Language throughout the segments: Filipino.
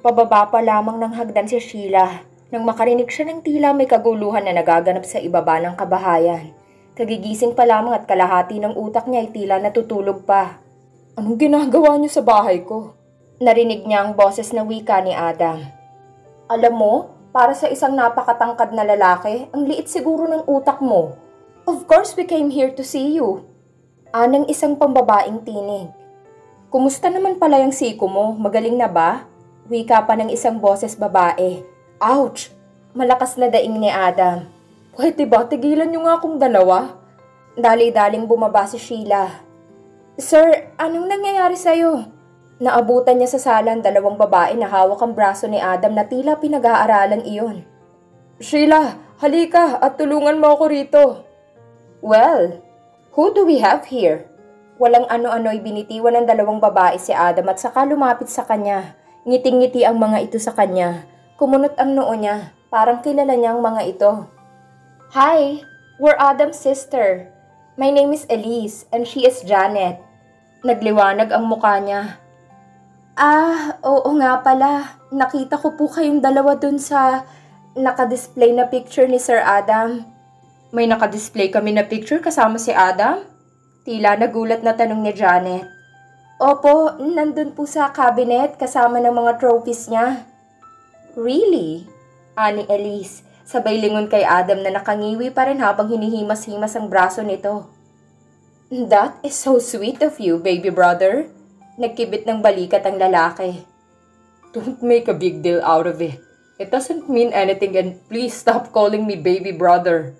Pababa pa lamang ng hagdan si Sheila nang makarinig siya ng tila may kaguluhan na nagaganap sa ibaba ng kabahayan. Kagigising pa lamang at kalahati ng utak niya ay tila natutulog pa. "Anong ginagawa niyo sa bahay ko?" Narinig niya ang boses na wika ni Adam. "Alam mo, para sa isang napakatangkad na lalaki, ang liit siguro ng utak mo. Of course we came here to see you." Anang isang pambabaing tinig. "Kumusta naman pala yung siko mo? Magaling na ba?" Wika pa ng isang boses babae. "Ouch!" Malakas na daing ni Adam. "Pwede ba tigilan niyo nga akong dalawa?" Dali-daling bumaba si Sheila. "Sir, anong nangyayari sa'yo?" Naabutan niya sa sala ang dalawang babae na hawak ang braso ni Adam na tila pinag-aaralan iyon. "Sheila, halika at tulungan mo ako rito." "Well, who do we have here?" Walang ano-ano'y binitiwan ng dalawang babae si Adam at saka lumapit sa kanya. Ngiting-ngiti ang mga ito sa kanya. Kumunot ang noo niya. Parang kilala niya ang mga ito. "Hi, we're Adam's sister. My name is Elise and she is Janet." Nagliwanag ang mukha niya. "Ah, oo nga pala. Nakita ko po kayong dalawa dun sa nakadisplay na picture ni Sir Adam." "May nakadisplay kami na picture kasama si Adam?" Tila nagulat na tanong ni Janet. "Opo, nandun po sa cabinet kasama ng mga trophies niya." "Really?" ani Elise, sabay lingon kay Adam na nakangiwi pa rin habang hinihimas-himas ang braso nito. "That is so sweet of you, baby brother." Nagkibit ng balikat ang lalaki. "Don't make a big deal out of it. It doesn't mean anything and please stop calling me baby brother.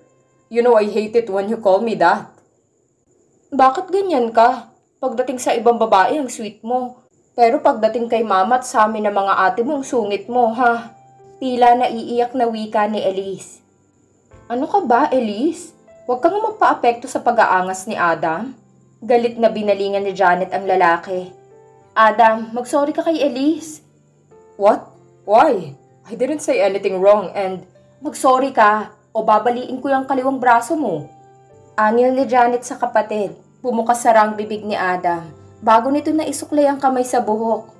You know I hate it when you call me that." "Bakit ganyan ka? Pagdating sa ibang babae ang sweet mo. Pero pagdating kay mama at sa amin ng mga ate mo ang sungit mo, ha?" Tila naiiyak na wika ni Elise. "Ano ka ba, Elise? Huwag kang magpa-apekto sa pag-aangas ni Adam." Galit na binalingan ni Janet ang lalaki. "Adam, mag-sorry ka kay Elise." "What? Why? I didn't say anything wrong and..." "Mag-sorry ka o babaliin ko yung kaliwang braso mo." Angil ni Janet sa kapatid. Bumukas sara ang bibig ni Adam bago nito na isuklay ang kamay sa buhok.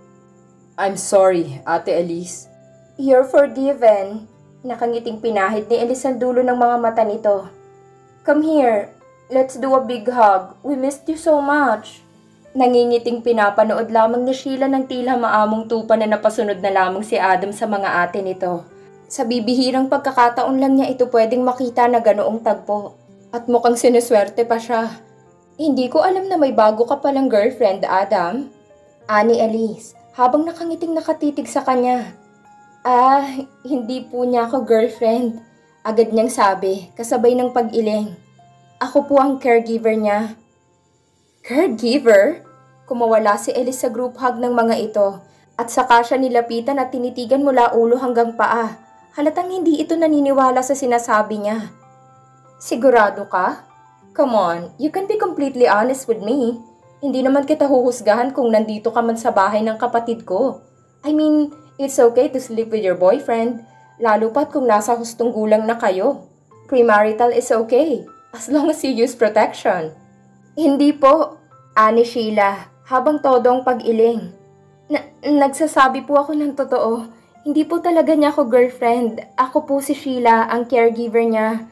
"I'm sorry, Ate Elise." "You're forgiven." Nakangiting pinahid ni Elise ang dulo ng mga mata nito. "Come here. Let's do a big hug. We missed you so much." Nangingiting pinapanood lamang ni Sheila ng tila maamong tupa na napasunod na lamang si Adam sa mga ate nito. Sa bibihirang pagkakataon lang niya ito pwedeng makita na ganoong tagpo. At mukhang sinuswerte pa siya. "Hindi ko alam na may bago ka palang girlfriend, Adam." Ani Elise, habang nakangiting nakatitig sa kanya. "Ah, hindi po niya ako girlfriend." Agad niyang sabi, kasabay ng pag-iling. "Ako po ang caregiver niya." "Caregiver?" Kumawala si Elise sa group hug ng mga ito. At saka siya nilapitan at tinitigan mula ulo hanggang paa. Halatang hindi ito naniniwala sa sinasabi niya. "Sigurado ka? Come on, you can be completely honest with me. Hindi naman kita huhusgahan kung nandito ka man sa bahay ng kapatid ko. I mean, it's okay to sleep with your boyfriend, lalo pat kung nasa hustong gulang na kayo. Premarital is okay, as long as you use protection." "Hindi po," ani Sheila, habang todong pag-iling. Nagsasabi po ako ng totoo. Hindi po talaga niya ako girlfriend. Ako po si Sheila, ang caregiver niya.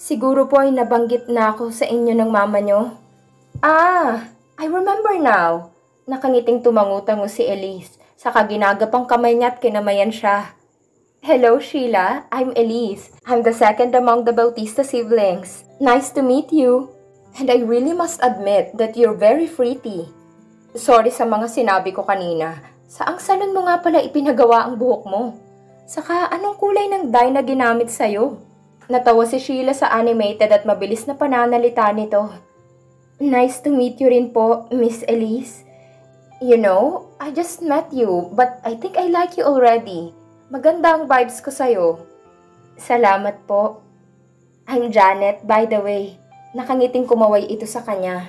Siguro po ay nabanggit na ako sa inyo ng mama niyo." "Ah, I remember now." Nakangiting tumangutango si Elise. Saka ginagapang kamay niya at kinamayan siya. "Hello, Sheila. I'm Elise. I'm the second among the Bautista siblings. Nice to meet you. And I really must admit that you're very pretty." "Sorry sa mga sinabi ko kanina. Saang salon mo nga pala ipinagawa ang buhok mo? Saka anong kulay ng dye na ginamit sa'yo?" Natawa si Sheila sa animated at mabilis na pananalita nito. "Nice to meet you rin po, Miss Elise. You know, I just met you, but I think I like you already. Maganda ang vibes ko sa'yo." "Salamat po. I'm Janet, by the way." Nakangiting kumaway ito sa kanya.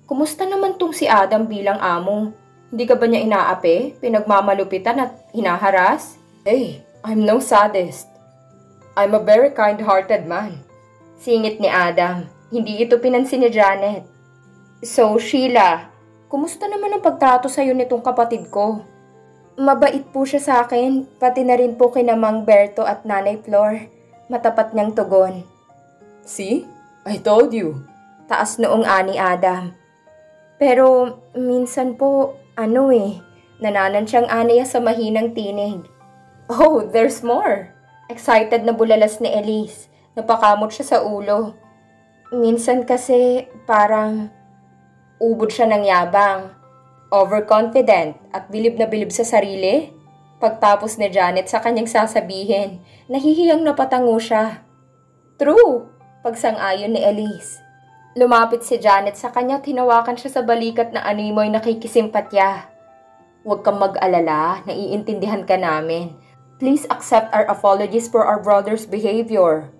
"Kumusta naman tong si Adam bilang amo? Hindi ka ba niya inaapi, pinagmamalupitan at hinaharas?" "Hey, I'm no sadist. I'm a very kind-hearted man." Singit ni Adam. Hindi ito pinansin ni Janet. "So, Sheila, kumusta naman ang pagtrato sa'yo nitong kapatid ko?" Mabait po siya sa akin, pati na rin po kina Mang Berto at Nanay Flor. Matapat niyang tugon. See? I told you. Taas noong ani Adam. Pero minsan po, nananan siyang aniya sa mahinang tinig. Oh, there's more. Excited na bulalas ni Elise. Napakamot siya sa ulo. Minsan kasi parang ubod siya ng yabang. Overconfident at bilib na bilib sa sarili. Pagtapos ni Janet sa kanyang sasabihin, nahihiyang napatango siya. True, pagsang-ayon ni Elise. Lumapit si Janet sa kanya at hinawakan siya sa balikat na animoy nakikisimpatya. Huwag kang mag-alala, naiintindihan ka namin. Please accept our apologies for our brother's behavior.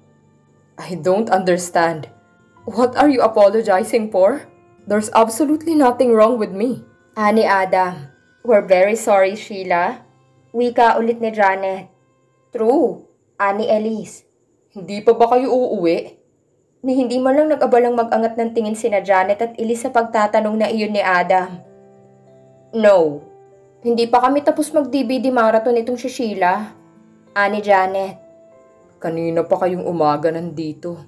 I don't understand. What are you apologizing for? There's absolutely nothing wrong with me. Ani Adam, we're very sorry, Sheila. Wika ulit ni Janet. True, ani Elise. Hindi pa ba kayo uuwi? Ni hindi man lang nag-abalang mag-angat ng tingin sina Janet at Elise sa pagtatanong na iyon ni Adam. No, hindi pa kami tapos mag-DVD marathon itong si Sheila. Ani Janet. Kanina pa kayong umaga nandito.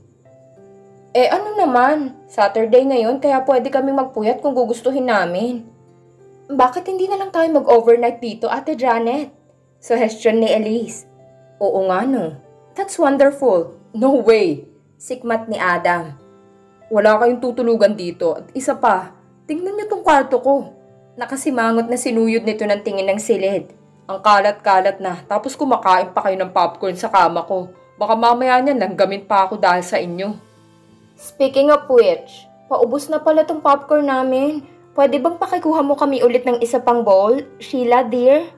Ano naman, Saturday ngayon kaya pwede kami magpuyat kung gugustuhin namin. Bakit hindi na lang tayo mag-overnight dito, Ate Janet? Suggestion ni Elise. Oo nga no. That's wonderful. No way. Sikmat ni Adam. Wala kayong tutulugan dito. At isa pa, tingnan niyo tong kwarto ko. Nakasimangot na sinuyod nito ng tingin ng silid. Ang kalat-kalat na, tapos kumakain pa kayo ng popcorn sa kama ko. Baka mamaya niyan langgamin pa ako dahil sa inyo. Speaking of which, paubos na pala tong popcorn namin. Pwede bang pakikuha mo kami ulit ng isa pang bowl, Sheila dear?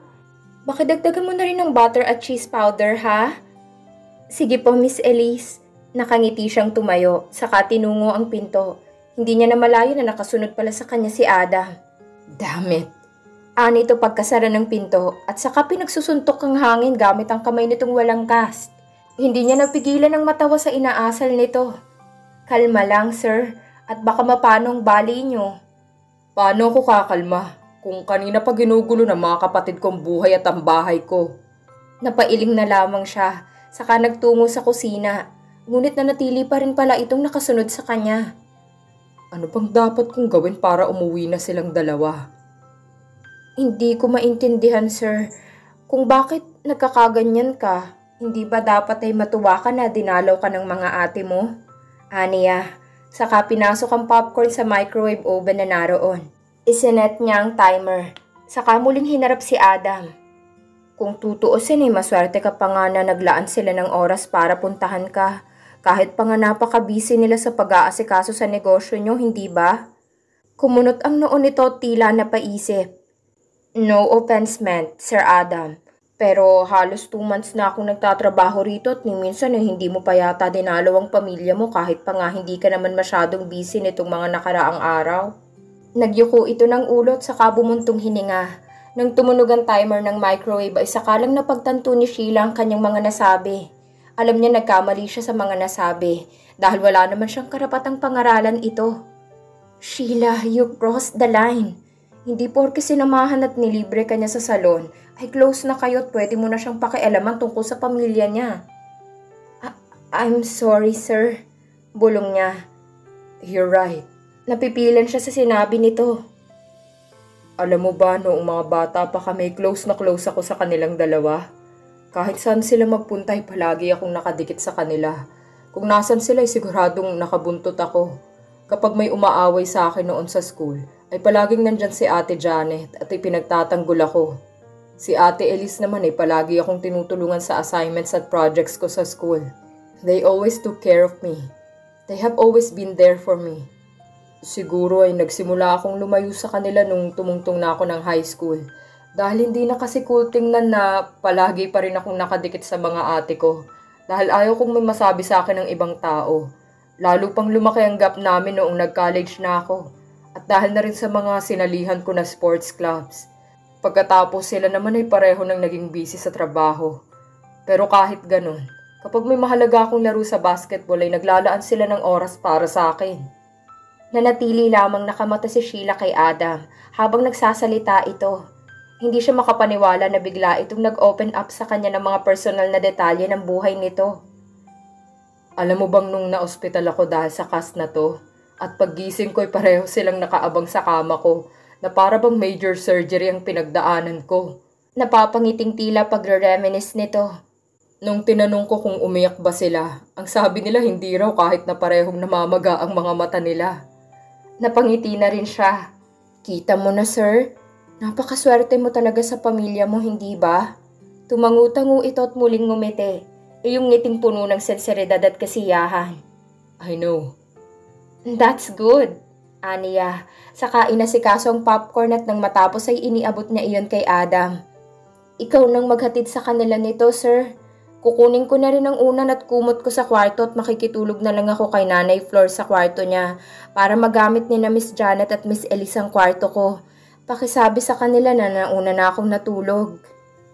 Baka dagdagan mo na rin ng butter at cheese powder, ha? Sige po, Miss Elise. Nakangiti siyang tumayo, saka tinungo ang pinto. Hindi niya namalayo na nakasunod pala sa kanya si Adam. Damn it. Ani ito pagkasara ng pinto at saka pinagsusuntok ang hangin gamit ang kamay nitong walang cast. Hindi niya napigilan ng matawa sa inaasal nito. Kalma lang, sir, at baka mapanong bali niyo. Paano ako kakalma kung kanina pa ginugulo ng mga kapatid kong buhay at ang bahay ko? Napailing na lamang siya, saka nagtungo sa kusina. Ngunit nanatili pa rin pala itong nakasunod sa kanya. Ano bang dapat kong gawin para umuwi na silang dalawa? Hindi ko maintindihan, sir. Kung bakit nagkakaganyan ka, hindi ba dapat ay matuwa ka na dinalaw ka ng mga ate mo? Aniya. Saka pinasok ang popcorn sa microwave oven na naroon. Isinet niya ang timer. Saka muling hinarap si Adam. Kung tutuusin ay maswerte ka pa nga na naglaan sila ng oras para puntahan ka. Kahit pa nga napaka-busy nila sa pag-aasikaso sa negosyo nyo, hindi ba? Kumunot ang noon nito tila napaisip. No offense meant, Sir Adam. Pero halos 2 months na akong nagtatrabaho rito at ni minsan ay hindi mo pa yata dinalaw ang pamilya mo kahit pa nga hindi ka naman masyadong busy nitong mga nakaraang araw. Nagyuko ito ng ulo at saka bumuntong hininga. Nang tumunog ang timer ng microwave ay sakalang napagtanto ni Sheila ang kanyang mga nasabi. Alam niya nagkamali siya sa mga nasabi dahil wala naman siyang karapatang pangaralan ito. Sheila, you crossed the line. Hindi porke sinamahan at nilibre ka niya sa salon ay close na kayo at pwede mo na siyang pakialaman tungkol sa pamilya niya. I'm sorry, sir. Bulong niya. You're right. Napipilan siya sa sinabi nito. Alam mo ba, noong mga bata pa kami, close na close ako sa kanilang dalawa. Kahit saan sila magpunta ay palagi akong nakadikit sa kanila. Kung nasan sila ay siguradong nakabuntot ako. Kapag may umaaway sa akin noon sa school, ay palaging nandyan si Ate Janet at ipinagtatanggol ako. Si Ate Elise naman ay palagi akong tinutulungan sa assignments at projects ko sa school. They always took care of me. They have always been there for me. Siguro ay nagsimula akong lumayo sa kanila nung tumungtong na ako ng high school. Dahil hindi na kasi cool tingnan na palagi pa rin akong nakadikit sa mga ate ko. Dahil ayaw kong may masabi sa akin ng ibang tao. Lalo pang lumaki ang gap namin noong nag-college na ako. At dahil na rin sa mga sinalihan ko na sports clubs. Pagkatapos sila naman ay pareho nang naging busy sa trabaho. Pero kahit ganun, kapag may mahalaga akong laro sa basketball ay naglalaan sila ng oras para sa akin. Nanatili lamang nakamata si Sheila kay Adam habang nagsasalita ito. Hindi siya makapaniwala na bigla itong nag-open up sa kanya ng mga personal na detalye ng buhay nito. Alam mo bang nung na-ospital ako dahil sa cast na to, at paggising ko'y pareho silang nakaabang sa kama ko na para bang major surgery ang pinagdaanan ko. Napapangiting tila pagre-reminisce nito. Nung tinanong ko kung umiyak ba sila, ang sabi nila hindi raw kahit na parehong namamaga ang mga mata nila. Napangiti na rin siya. Kita mo na, sir? Napakaswerte mo talaga sa pamilya mo, hindi ba? Tumangu-tangu ito at muling ngumiti. Iyong ngiting puno ng sinseridad at kasiyahan. I know. That's good, aniya. Saka inasikaso ang popcorn at nang matapos ay iniabot niya iyon kay Adam. Ikaw nang maghatid sa kanila nito, sir. Kukunin ko na rin ang unan at kumot ko sa kwarto at makikitulog na lang ako kay Nanay Flor sa kwarto niya para magamit ni na Miss Janet at Miss Elise ang kwarto ko. Pakisabi sa kanila na nauna na akong natulog.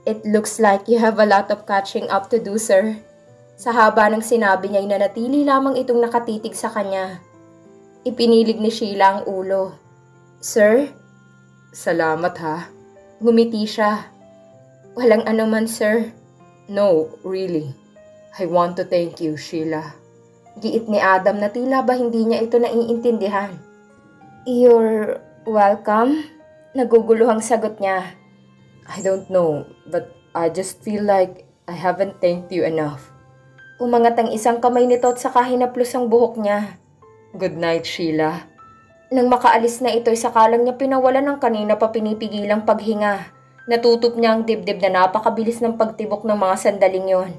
It looks like you have a lot of catching up to do, sir. Sa haba ng sinabi niya ay nanatili lamang itong nakatitig sa kanya. Ipinilig ni Sheila ang ulo. Sir? Salamat ha. Ngumiti siya. Walang anuman, sir. No, really. I want to thank you, Sheila. Giit ni Adam na tila ba hindi niya ito naiintindihan. You're welcome? Naguguluhang sagot niya. I don't know, but I just feel like I haven't thanked you enough. Umangat ang isang kamay nito at saka hinaplos ang buhok niya. Good night, Sheila. Nang makaalis na ito'y sakalang niya pinawalan ng kanina pa pinipigilang paghinga. Natutop niya ang dibdib na napakabilis ng pagtibok ng mga sandaling yon.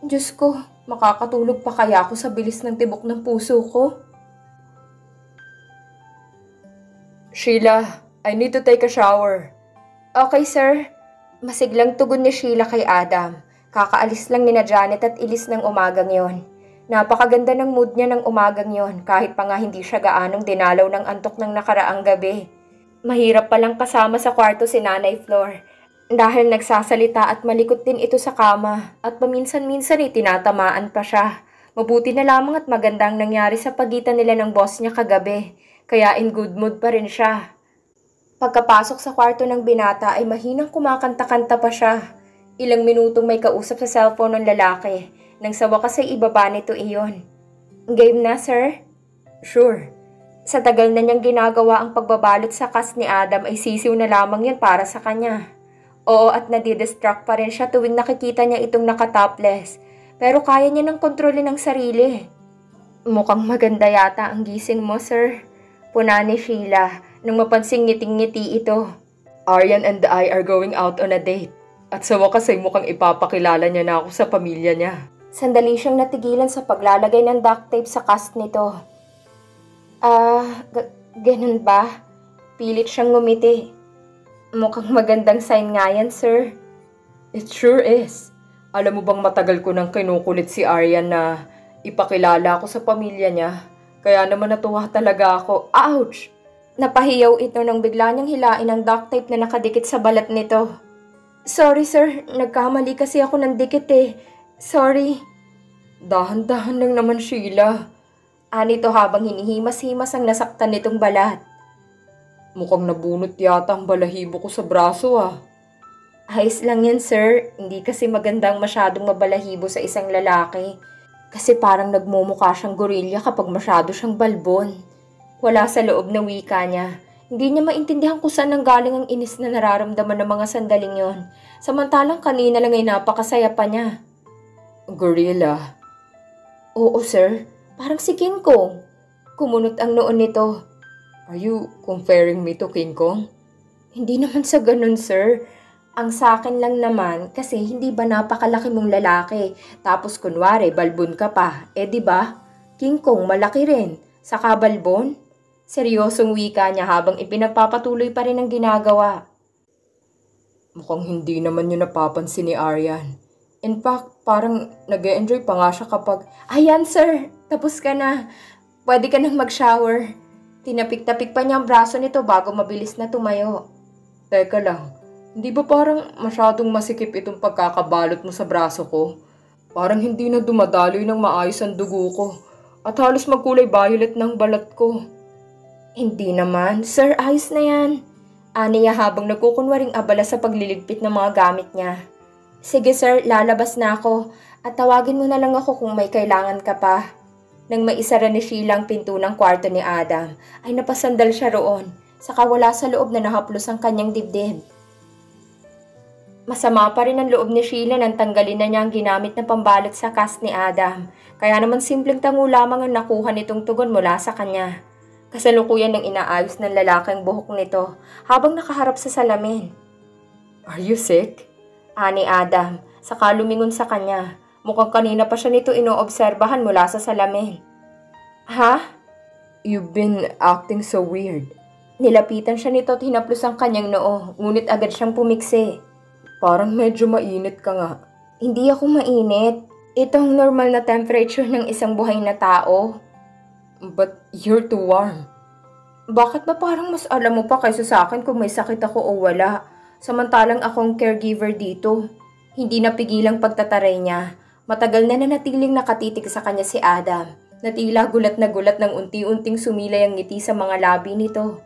Diyos ko, makakatulog pa kaya ako sa bilis ng tibok ng puso ko? Sheila, I need to take a shower. Okay, sir. Masiglang tugon ni Sheila kay Adam. Kakaalis lang ni na Janet at Elise ng umagang yon. Napakaganda ng mood niya ng umagang yon kahit pa nga hindi siya gaanong dinalaw ng antok ng nakaraang gabi. Mahirap palang kasama sa kwarto si Nanay Flor dahil nagsasalita at malikot din ito sa kama at paminsan-minsan ay tinatamaan pa siya. Mabuti na lamang at magandang nangyari sa pagitan nila ng boss niya kagabi, kaya in good mood pa rin siya. Pagkapasok sa kwarto ng binata ay mahinang kumakanta-kanta pa siya. Ilang minutong may kausap sa cellphone ng lalaki nang sa wakas ay ibaba nito iyon. Game na, sir? Sure. Sa tagal na niyang ginagawa ang pagbabalot sa cast ni Adam ay sisiw na lamang yan para sa kanya. Oo, at nadidistract pa rin siya tuwing nakikita niya itong nakatopless. Pero kaya niya nang kontrolin ang sarili. Mukhang maganda yata ang gising mo, sir. Puna ni Sheila nang mapansing ngiting-ngiti ito. Aryan and I are going out on a date. At sa wakas ay mukhang ipapakilala niya na ako sa pamilya niya. Sandali siyang natigilan sa paglalagay ng duct tape sa cast nito. Ganun ba? Pilit siyang ngumiti. Mukhang magandang sign nga yan, sir. It sure is. Alam mo bang matagal ko nang kinukulit si Aryan na ipakilala ako sa pamilya niya. Kaya naman natuwa talaga ako. Ouch! Napahiyaw ito nang bigla niyang hilain ang duct tape na nakadikit sa balat nito. Sorry, sir. Nagkamali kasi ako ng dikit eh. Sorry. Dahan-dahan lang naman, Sheila. Anito habang hinihimas-himas ang nasaktan nitong balat. Mukhang nabunot yata ang balahibo ko sa braso ah. Ayos lang yan, sir. Hindi kasi magandang masyadong mabalahibo sa isang lalaki. Kasi parang nagmumukha siyang gorilla kapag masyado siyang balbon. Wala sa loob na wika niya. Hindi niya maintindihan kung saan nanggaling ang inis na nararamdaman ng mga sandaling yon. Samantalang kanina lang ay napakasaya pa niya. Gorilla? Oo, sir. Parang si King Kong. Kumunot ang noon nito. Are you comparing me to King Kong? Hindi naman sa ganun, sir. Ang sa akin lang naman kasi hindi ba napakalaki mong lalaki. Tapos kunwari, balbon ka pa. Di ba? King Kong malaki rin. Saka balbon? Seryosong wika niya habang ipinagpapatuloy pa rin ang ginagawa. Mukhang hindi naman yun napapansin ni Aryan. In fact, parang nag-e-enjoy pa nga siya kapag... Ayan, sir! Tapos ka na. Pwede ka nang mag-shower. Tinapik-tapik pa niya ang braso nito bago mabilis na tumayo. Teka lang, hindi ba parang masyadong masikip itong pagkakabalot mo sa braso ko? Parang hindi na dumadaloy ng maayos ang dugo ko at halos magkulay violet ng balat ko. Hindi naman. Sir, ayos na yan. Aniya habang nagkukunwaring abala sa pagliligpit ng mga gamit niya. Sige sir, lalabas na ako at tawagin mo na lang ako kung may kailangan ka pa. Nang maisara ni Sheila ang pinto ng kwarto ni Adam, ay napasandal siya roon, saka wala sa loob na nahaplos ang kanyang dibdib. Masama pa rin ang loob ni Sheila nang tanggalin na niya ang ginamit na pambalot sa cast ni Adam, kaya naman simpleng tango lamang ang nakuha nitong tugon mula sa kanya. Kasalukuyan ng inaayos ng lalaking buhok nito habang nakaharap sa salamin. Are you sick? Ani Adam, saka lumingon sa kanya. Mukhang kanina pa siya nito inoobserbahan mula sa salamin. Ha? You've been acting so weird. Nilapitan siya nito at hinaplos ang kanyang noo, ngunit agad siyang pumiksi. Parang medyo mainit ka nga. Hindi ako mainit. Ito ang normal na temperature ng isang buhay na tao. But you're too warm. Bakit ba parang mas alam mo pa kaysa sa akin kung may sakit ako o wala? Samantalang akong caregiver dito. Hindi napigilang pagtataray niya. Matagal na nanatiling nakatitig sa kanya si Adam. Natila gulat na gulat nang unti-unting sumilay ang ngiti sa mga labi nito.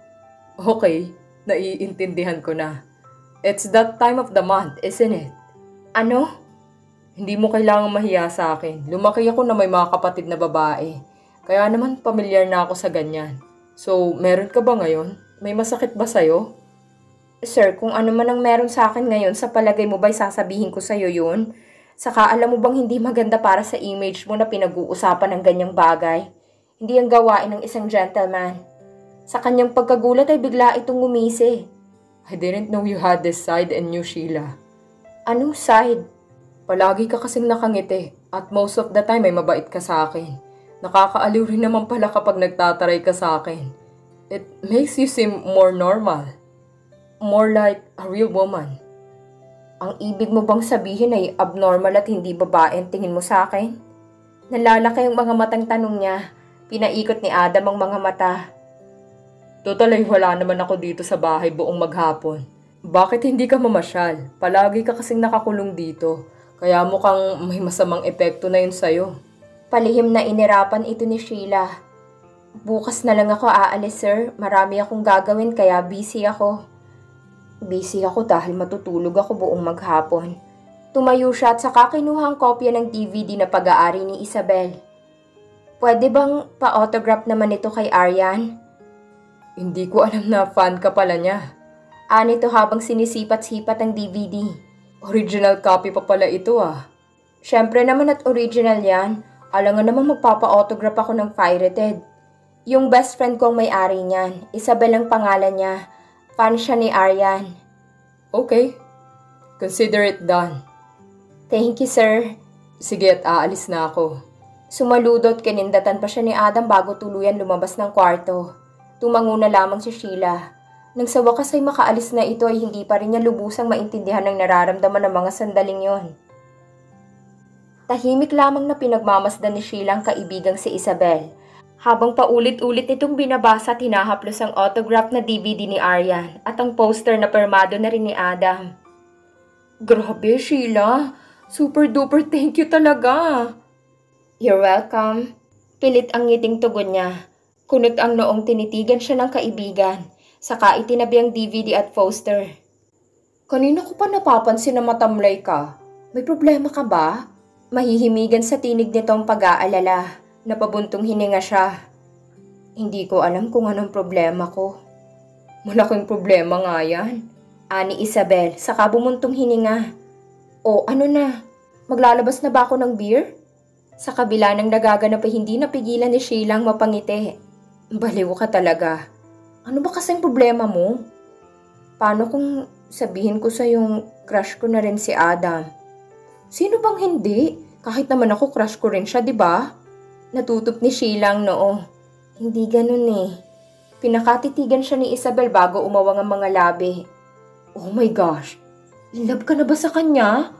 Okay, naiintindihan ko na. It's that time of the month, isn't it? Ano? Hindi mo kailangang mahiya sa akin. Lumaki ako na may mga kapatid na babae. Kaya naman pamilyar na ako sa ganyan. So, meron ka ba ngayon? May masakit ba sa'yo? Sir, kung ano man ang meron sa akin ngayon, sa palagay mo ba'y sasabihin ko sa'yo yun? Saka alam mo bang hindi maganda para sa image mo na pinag-uusapan ng ganyang bagay? Hindi ang gawain ng isang gentleman. Sa kanyang pagkagulat ay bigla itong ngumisi. I didn't know you had this side and you, Sheila. Anong side? Palagi ka kasing nakangiti at most of the time ay mabait ka sa akin. Nakakaaliw rin naman pala kapag nagtataray ka sa akin. It makes you seem more normal. More like a real woman. Ang ibig mo bang sabihin ay abnormal at hindi babae ang tingin mo sa akin? Nalalaki ang mga matang tanong niya. Pinaikot ni Adam ang mga mata. Total ay wala naman ako dito sa bahay buong maghapon. Bakit hindi ka mamasyal? Palagi ka kasing nakakulong dito. Kaya mukhang may masamang epekto na yun sa'yo. Palihim na inirapan ito ni Sheila. Bukas na lang ako aalis sir. Marami akong gagawin kaya busy ako. Busy ako dahil matutulog ako buong maghapon. Tumayo siya at saka kinuha ang kopya ng DVD na pag-aari ni Isabel. Pwede bang pa-autograph naman ito kay Aryan? Hindi ko alam na fan ka pala niya. Anito habang sinisipat-sipat ang DVD. Original copy pa pala ito ah. Siyempre naman at original yan. Alangan naman magpapa-autograph ako ng pirated. Yung best friend ko ang may-ari niyan. Isabel ang pangalan niya. Fan siya ni Aryan. Okay. Consider it done. Thank you, sir. Sige at aalis na ako. Sumaludot kinindatan pa siya ni Adam bago tuluyan lumabas ng kwarto. Tumango na lamang si Sheila. Nang sa wakas ay makaalis na ito ay hindi pa rin niya lubusang maintindihan ng nararamdaman ng mga sandaling yon. Tahimik lamang na pinagmamasdan ni Sheila ang kaibigang si Isabel. Habang paulit-ulit nitong binabasa at hinahaplos ang autograph na DVD ni Aryan at ang poster na permado na rin ni Adam. Grabe, Sheila. Super duper thank you talaga. You're welcome. Pilit ang ngiting tugon niya. Kunot ang noong tinitigan siya ng kaibigan. Saka itinabi ang DVD at poster. Kanina ko pa napapansin na matamlay ka. May problema ka ba? Mahihimigan sa tinig nitong pag-aalala. Napabuntong hininga siya. Hindi ko alam kung anong problema ko. Malaking problema nga yan. Ani Isabel, saka bumuntong hininga. O ano na? Maglalabas na ba ako ng beer? Sa kabila ng nagaganap ay hindi napigilan ni Sheila ang mapangiti. Baliw ka talaga. Ano ba kasing problema mo? Paano kung sabihin ko sa yung crush ko na rin si Adam? Sino bang hindi? Kahit naman ako crush ko rin siya, di ba? Natutup ni Sheila ang noo. Hindi ganun eh. Pinakatitigan siya ni Isabel bago umawang ang mga labi. Oh my gosh. In love ka na ba sa kanya?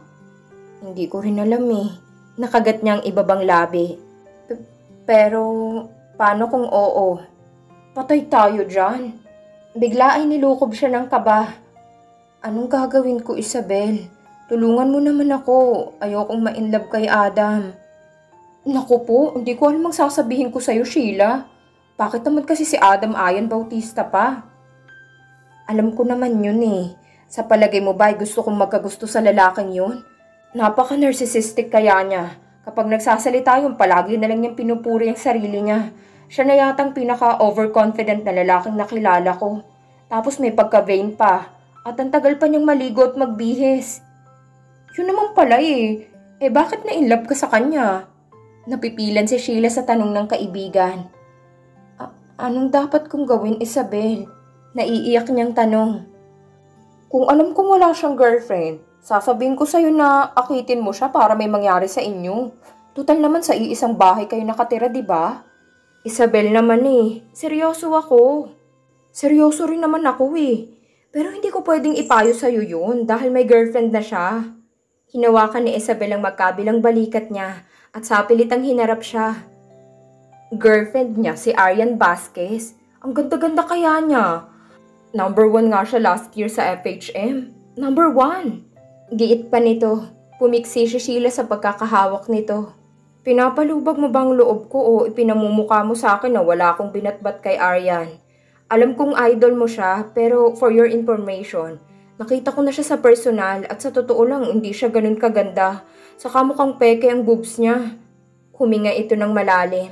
Hindi ko rin alam eh. Nakagat niya ang ibabang labi. Pero paano kung oo? Patay tayo dyan. Bigla ay nilukob siya ng kaba. Anong gagawin ko, Isabel? Tulungan mo naman ako. Ayokong ma-inlove kay Adam. Naku po, hindi ko alam ang sasabihin ko sa'yo, Sheila. Bakit naman kasi si Adam Ayan Bautista pa? Alam ko naman yun eh. Sa palagay mo ba gusto kong magkagusto sa lalaking yun? Napaka-narcissistic kaya niya. Kapag nagsasalita yun, palagi na lang niyang pinupuri ang sarili niya. Siya na yatang pinaka-overconfident na lalaking nakilala ko. Tapos may pagka-vain pa. At ang tagal pa niyang maligo at magbihis. Yun naman pala eh. Bakit na-inlove ka sa kanya? Napipilan si Sheila sa tanong ng kaibigan. Anong dapat kong gawin, Isabel? Naiiyak niyang tanong. Kung alam kong wala siyang girlfriend, sasabihin ko sa'yo na akitin mo siya para may mangyari sa inyo. Tutal naman sa iisang bahay kayo nakatira, di ba? Isabel naman eh, seryoso ako. Seryoso rin naman ako eh. Pero hindi ko pwedeng ipayo sa'yo yun dahil may girlfriend na siya. Hinawakan ni Isabel ang magkabilang balikat niya at sapilitang hinarap siya. Girlfriend niya si Arian Vasquez. Ang ganda-ganda kaya niya. Number 1 nga siya last year sa FHM. Number 1. Giit pa nito. Pumiksi si Sheila sa pagkakahawak nito. Pinapalubag mo bang loob ko o ipinamumukha mo sa akin na wala akong binatbat kay Arian? Alam kong idol mo siya pero for your information, nakita ko na siya sa personal at sa totoo lang hindi siya ganun kaganda. Saka mukhang peke ang boobs niya. Huminga ito ng malalim.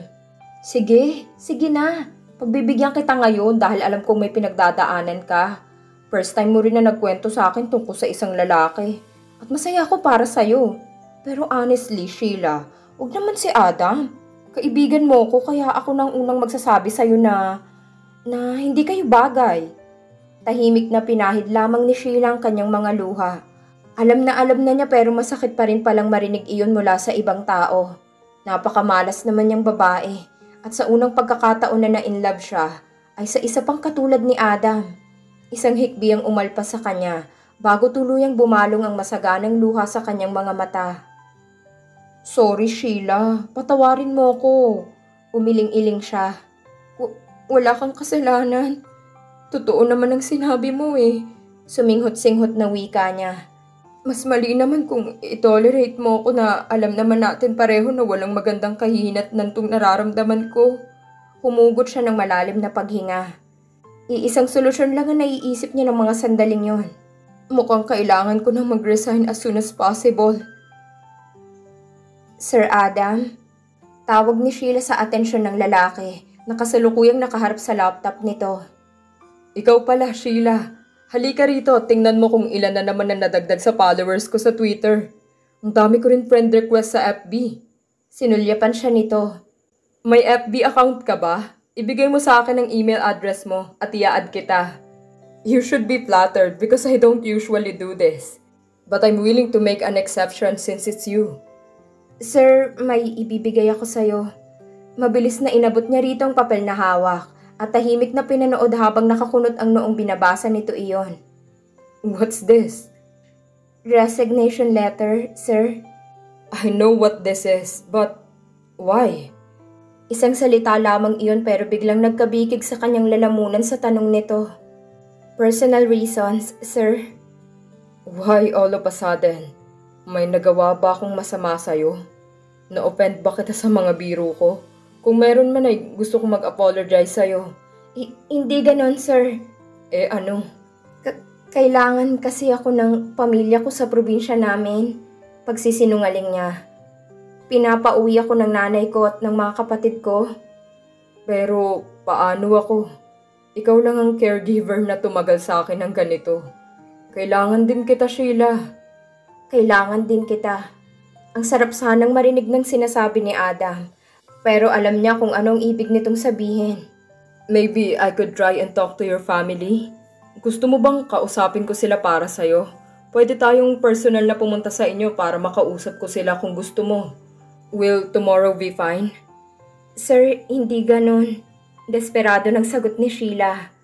Sige na. Pagbibigyan kita ngayon dahil alam kong may pinagdadaanan ka. First time mo rin na nagkwento sa akin tungkol sa isang lalaki. At masaya ako para sa'yo. Pero honestly, Sheila, huwag naman si Adam. Kaibigan mo ko kaya ako nang unang magsasabi sa'yo na hindi kayo bagay. Tahimik na pinahid lamang ni Sheila ang kanyang mga luha. Alam na niya pero masakit pa rin palang marinig iyon mula sa ibang tao. Napakamalas naman niyang babae. At sa unang pagkakataon na na-inlove siya, ay sa isa pang katulad ni Adam. Isang hikbi ang umalpas sa kanya bago tuluyang bumalong ang masaganang luha sa kanyang mga mata. Sorry Sheila, patawarin mo ko. Umiling-iling siya. Wala kang kasalanan. Totoo naman ang sinabi mo eh. Suminghot-singhot na wika niya. Mas mali naman kung i-tolerate mo ko na alam naman natin pareho na walang magandang kahihinatnan tong nararamdaman ko. Humugot siya ng malalim na paghinga. Iisang solusyon lang ang naiisip niya ng mga sandaling yon. Mukhang kailangan ko nang mag-resign as soon as possible. Sir Adam, tawag ni Sheila sa atensyon ng lalaki na kasalukuyang nakaharap sa laptop nito. Ikaw pala, Sheila. Halika rito, tingnan mo kung ilan na naman na nadagdag sa followers ko sa Twitter. Ang dami ko rin friend request sa FB. Sinulyapan siya nito. May FB account ka ba? Ibigay mo sa akin ang email address mo at i-add kita. You should be flattered because I don't usually do this. But I'm willing to make an exception since it's you. Sir, may ibibigay ako sa'yo. Mabilis na inabot niya rito ang papel na hawak. At tahimik na pinanood habang nakakunot ang noong binabasa nito iyon. What's this? Resignation letter, sir. I know what this is, but why? Isang salita lamang iyon pero biglang nagkabikig sa kanyang lalamunan sa tanong nito. Personal reasons, sir. Why all of a sudden? May nagawa ba akong masama sa'yo? Na-offend ba kita sa mga biro ko? Kung meron man ay gusto kong mag-apologize sa'yo. Hindi ganon, sir. Ano? Kailangan kasi ako ng pamilya ko sa probinsya namin. Pagsisinungaling niya. Pinapauwi ako ng nanay ko at ng mga kapatid ko. Pero paano ako? Ikaw lang ang caregiver na tumagal sa akin ng ganito. Kailangan din kita, Sheila. Kailangan din kita. Ang sarap sanang marinig ng sinasabi ni Adam. Pero alam niya kung anong ibig nitong sabihin. Maybe I could try and talk to your family. Gusto mo bang kausapin ko sila para sa'yo? Pwede tayong personal na pumunta sa inyo para makausap ko sila kung gusto mo. Will tomorrow be fine? Sir, hindi ganon. Desperado ng sagot ni Sheila.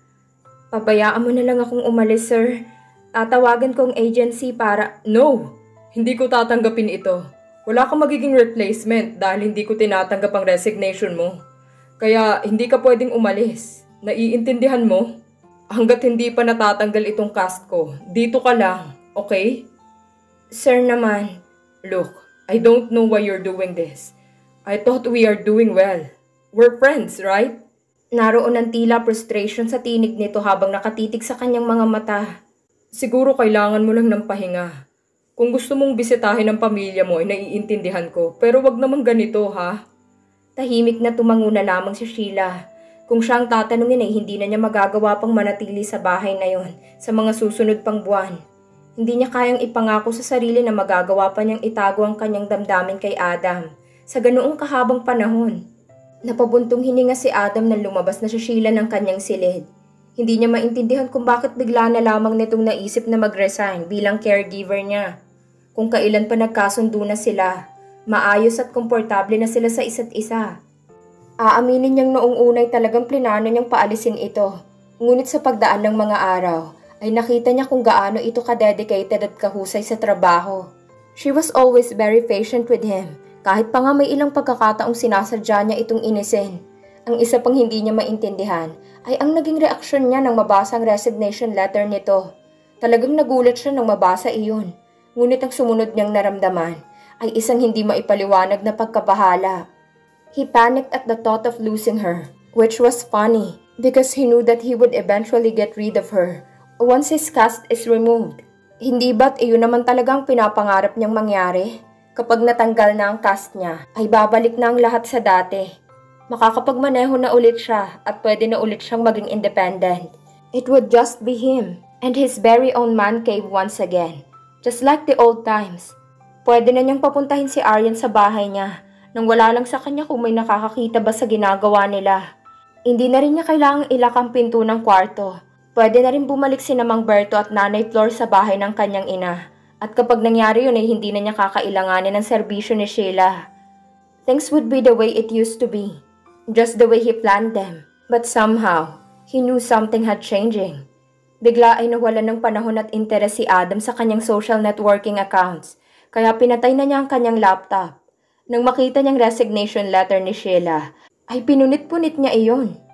Pabayaan mo na lang akong umalis, sir. Tatawagan kong agency para... No! Hindi ko tatanggapin ito. Wala kang magiging replacement dahil hindi ko tinatanggap ang resignation mo. Kaya hindi ka pwedeng umalis. Naiintindihan mo? Hanggat hindi pa natatanggal itong cast ko, dito ka lang, okay? Sir naman. Look, I don't know why you're doing this. I thought we are doing well. We're friends, right? Naroon ang tila frustration sa tinig nito habang nakatitig sa kanyang mga mata. Siguro kailangan mo lang ng pahinga. Kung gusto mong bisitahin ang pamilya mo ay naiintindihan ko, pero wag naman ganito ha. Tahimik na tumango na lamang si Sheila. Kung siya ang tatanungin ay hindi na niya magagawa pang manatili sa bahay na yon sa mga susunod pang buwan. Hindi niya kayang ipangako sa sarili na magagawa pa niyang itago ang kanyang damdamin kay Adam sa ganoong kahabang panahon. Napabuntong hininga si Adam nang lumabas na si Sheila ng kanyang silid. Hindi niya maintindihan kung bakit bigla na lamang nitong naisip na mag-resign bilang caregiver niya. Kung kailan pa nagkasundo na sila, maayos at komportable na sila sa isa't isa. Aaminin niyang noong unay talagang plinano niyang paalisin ito. Ngunit sa pagdaan ng mga araw, ay nakita niya kung gaano ito ka-dedicated at kahusay sa trabaho. She was always very patient with him, kahit pa nga may ilang pagkakataong sinasadya niya itong inisin. Ang isa pang hindi niya maintindihan ay ang naging reaksyon niya nang mabasa ang resignation letter nito. Talagang nagulat siya nang mabasa iyon. Ngunit ang sumunod niyang naramdaman ay isang hindi maipaliwanag na pagkabahala. He panicked at the thought of losing her, which was funny because he knew that he would eventually get rid of her once his cast is removed. Hindi ba't iyon naman talagang pinapangarap niyang mangyari? Kapag natanggal na ang cast niya, ay babalik na ang lahat sa dati. Makakapagmaneho na ulit siya at pwede na ulit siyang maging independent. It would just be him and his very own man cave once again. Just like the old times. Pwede na niyang papuntahin si Aryan sa bahay niya nang wala lang sa kanya kung may nakakakita ba sa ginagawa nila. Hindi na rin niya kailangang ilak ang pinto ng kwarto. Pwede na rin bumalik si Mang Berto at Nanay Flor sa bahay ng kanyang ina. At kapag nangyari yun ay hindi na niya kakailanganin ng serbisyo ni Sheila. Things would be the way it used to be. Just the way he planned them. But somehow, he knew something had changing. Bigla ay nawalan ng panahon at interes si Adam sa kanyang social networking accounts, kaya pinatay na niya ang kanyang laptop. Nang makita niyang resignation letter ni Sheila, ay pinunit-punit niya iyon.